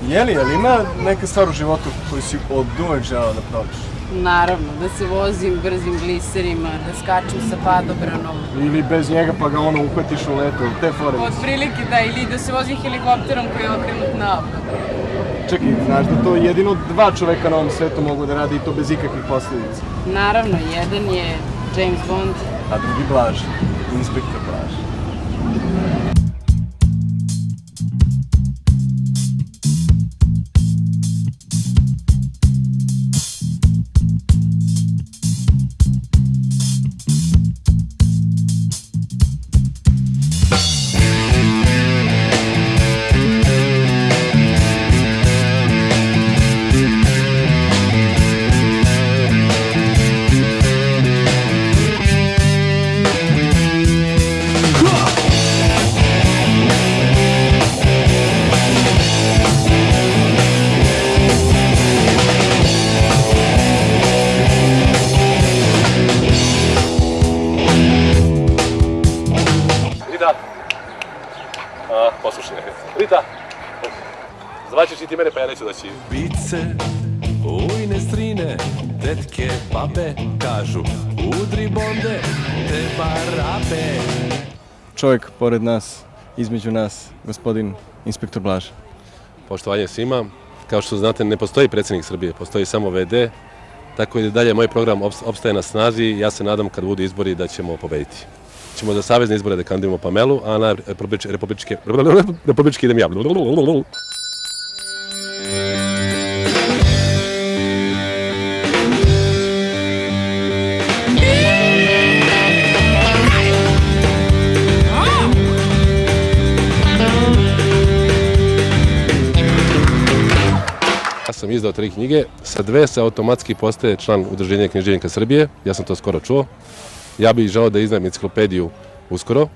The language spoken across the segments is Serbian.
Je li ima neka stvar u životu koju si od uvek želeo da probaš? Naravno, da se vozim brzim gliserima, da skačem sa padobranom. Ili bez njega pa ga uhvatiš u letu, te fore. Od prilike da, ili da se vozim helikopterom koji je okrenut napad. Čekaj, znaš da to jedino 2 čoveka na ovom svetu mogu da radi i to bez ikakvih posljedica. Naravno, jedan je James Bond, a drugi Blaž, inspektor Blaž. Poslušaj, Rita, zvaćeš i ti mene pa ja neću doći. Bice, ujne strine, tetke, babe, kažu, udri bonde, te barabe. Čovjek pored nas, između nas, gospodin inspektor Blaž. Poštovanje svima, kao što znate ne postoji predsjednik Srbije, postoji samo VD, tako i dalje moj program opstaje na snazi i ja se nadam kad budu izbori da ćemo pobediti. Ćemo za savezne izbore da kandidujemo Pamelu, a na republički idem ja. Ja sam izdao 3 knjige, sa 2 se automatski postaje član Udruženja književnika Srbije, ja sam to skoro čuo. Ja bih želeo da izdam enciklopediju uskoro,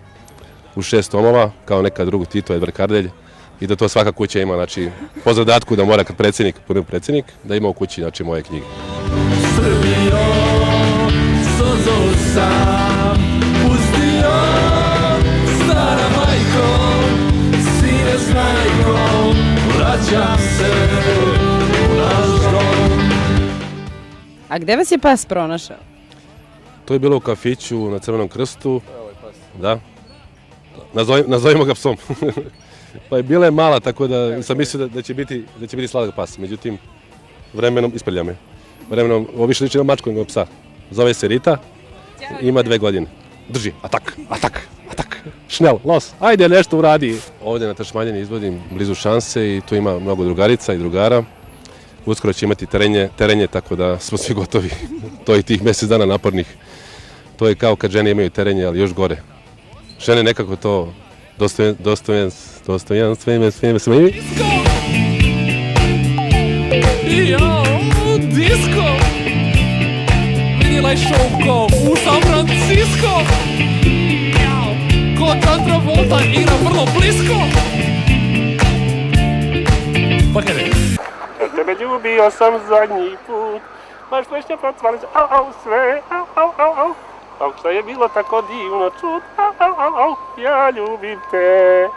u 6 tomova, kao nekad drugu Tito, Edvard Kardelj, i da to svaka kuća ima, znači, po zadatku da mora kad bude predsjednik, da ima u kući, znači, moje knjige. Srbijo, sozo sam pustio, stara majko, sine s majkom, vraćam se u naš dom. A gde vas je pas pronašao? To je bilo u kafiću na Crvenom krstu. Da. Nazovimo ga psom. Pa je bila je mala, tako da sam mislio da će biti sladak pas. Međutim, vremenom isprlja me. Vremenom, ovo više liči na mačku nego psa. Zove se Rita, ima 2 godine. Drži, atak, atak, atak. Šnel, los, ajde nešto uradi. Ovdje na Tašmanjani izvodim blizu Šanse i tu ima mnogo drugarica i drugara. Uskoro će imati terenje, tako da smo svi gotovi. To je tih mjesec dana napornih. To je kao kad žene imaju terenje, ali još gore. Žene nekako to dostojanstveno sve. Jo, disco! Vidjela je show ko u San Francisco! Ko Sandra Volta igra vrlo blisko! Pa kada je? Tebe ljubio sam zadnji put, baš nešto procvališ, sve, au, što je bilo tako divno čut, ja ljubim te,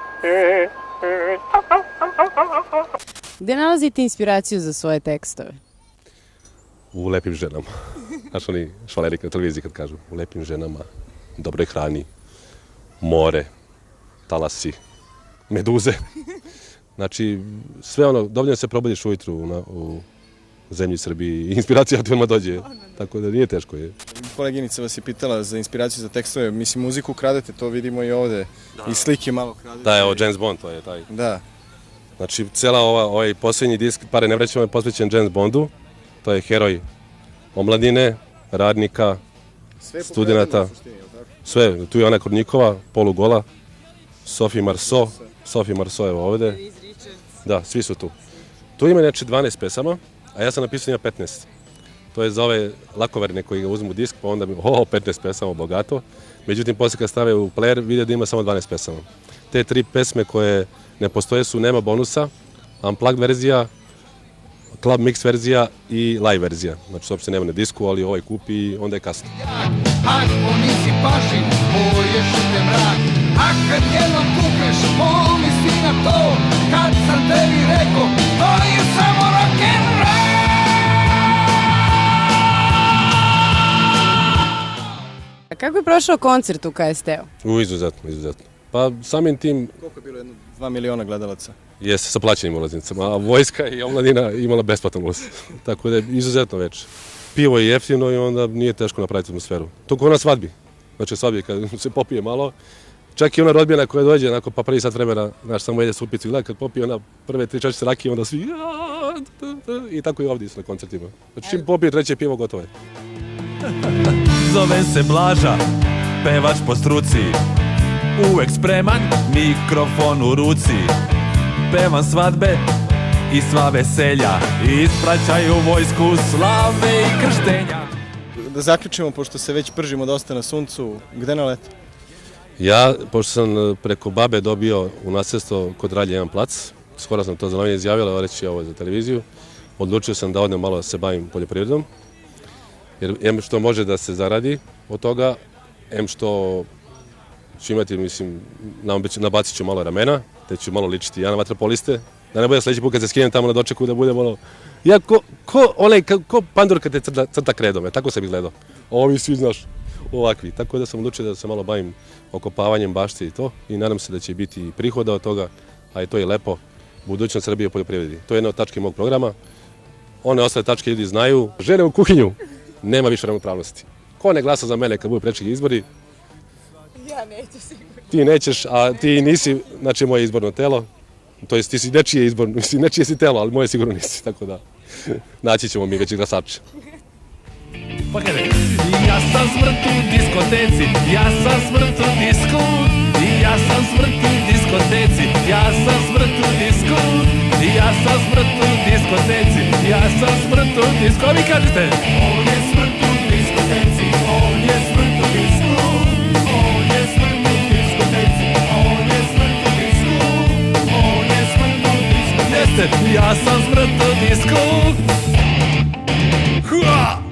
Gde nalazite inspiraciju za svoje tekstove? U lepim ženama. Znaš oni švaleri na televiziji kad kažu, u lepim ženama, dobroj hrani, more, talasi, meduze. Znači, sve ono, dovoljno se probudiš ujutru u zemlji Srbiji i inspiracija ti odmah dođe, tako da nije teško. Koleginica vas je pitala za inspiraciju za tekstove, mislim muziku kradete, to vidimo i ovde, i slike malo kradete. Da, evo James Bond, to je taj. Da. Znači, cijela ovaj posljednji disk, Pare ne vraćamo, je posvećen James Bondu, to je heroj omladine, radnika, studenata, sve, tu je ona Kornikova, polugola, Sophie Marceau je ovde. Da, svi su tu. Tu ima znači 12 pesama, a ja sam napisao ima 15. To je za ove lakoverne koji ga uzmu disk, pa onda mi, 15 pesama, bogato. Međutim, poslije kad stave u player, vide da ima samo 12 pesama. Te 3 pesme koje ne postoje su Nema bonusa, Unplugged verzija, Club Mix verzija i live verzija. Znači, uopšte nema na disku, ali ovaj kupi i onda je kasno. Ako nisi pašin, poješ te mrak. A kad jednom kukneš, pomisli na to, kad sam tebi rekao, Kako je prošao koncert u KST-u? Izuzetno, izuzetno. Pa samim tim, Koliko je bilo? 2 miliona gledalaca? jeste sa plaćenim ulaznicama, a vojska i omladina imala besplatan ulaz. Tako da je izuzetno večer. Pivo je jeftino i onda nije teško napraviti atmosferu. To kao na svadbi. Znači svadbi kad se popije malo, čak i ona rodbina koja dođe, onako, pa prvi sat vremena, znaš, samo jede supicu i gleda, kad popije ona prve 3-4 rakije, onda svi i tako i ovdje su na koncertima. Znači čim popije treće pivo, gotovo je. Zove se Blaža, pevač po struci, uvek spreman, mikrofon u ruci. Pevam svadbe i sva veselja, ispraćaju vojsku slave i krštenja. Da zaključimo, pošto se već pržimo dosta na suncu, gde na leto? Ja, pošto sam preko babe dobio u nasljedstvo kod Ralje jedan plac, skoro sam to za novine izjavila, reći ovo za televiziju, odlučio sam da odem malo da se bavim poljoprivredom, jer em što može da se zaradi od toga, em što ću imati, mislim, nabacit ću malo ramena, te ću malo ličiti ja na vaterpoliste, da ne bude sledeći put kad se skinem tamo na dočeku da bude malo... Ja ko pandur kad te crta kredom, tako sam izgledao. Ovi svi, znaš, ovakvi. Tako da sam odlučio da se malo bavim okopavanjem bašte i to i nadam se da će biti prihoda od toga, a i to je lepo, budućnost Srbije u poljoprivredi. To je jedna od tačke mog programa. One ostale tačke ljudi znaju. Žene u kuhinju, nema više ravnopravnosti. Ko ne glasa za mene kad budu predsjednički izbori? Ja neću sigurno. Ti nećeš, a ti nisi, znači, moje izborno telo. To jest, ti si nečije izborno, nečije si telo, ali moje sigurno nisi, tako da naći ćemo mi veći glasače. Pa kada, ja sam smrt u diskoteci, ja sam smrt u disku, ja sam smrt u diskoteci, ja sam smrt u disku, ja sam smrt u diskoteci, ja sam smrt u disku, a vi kažete? On je smrt u diskoteci, on je smrt u disku, on je smrt u diskoteci, on je smrt u disku, on je smrt u diskoteci. Jeste, ja sam smrt u disku. Hua!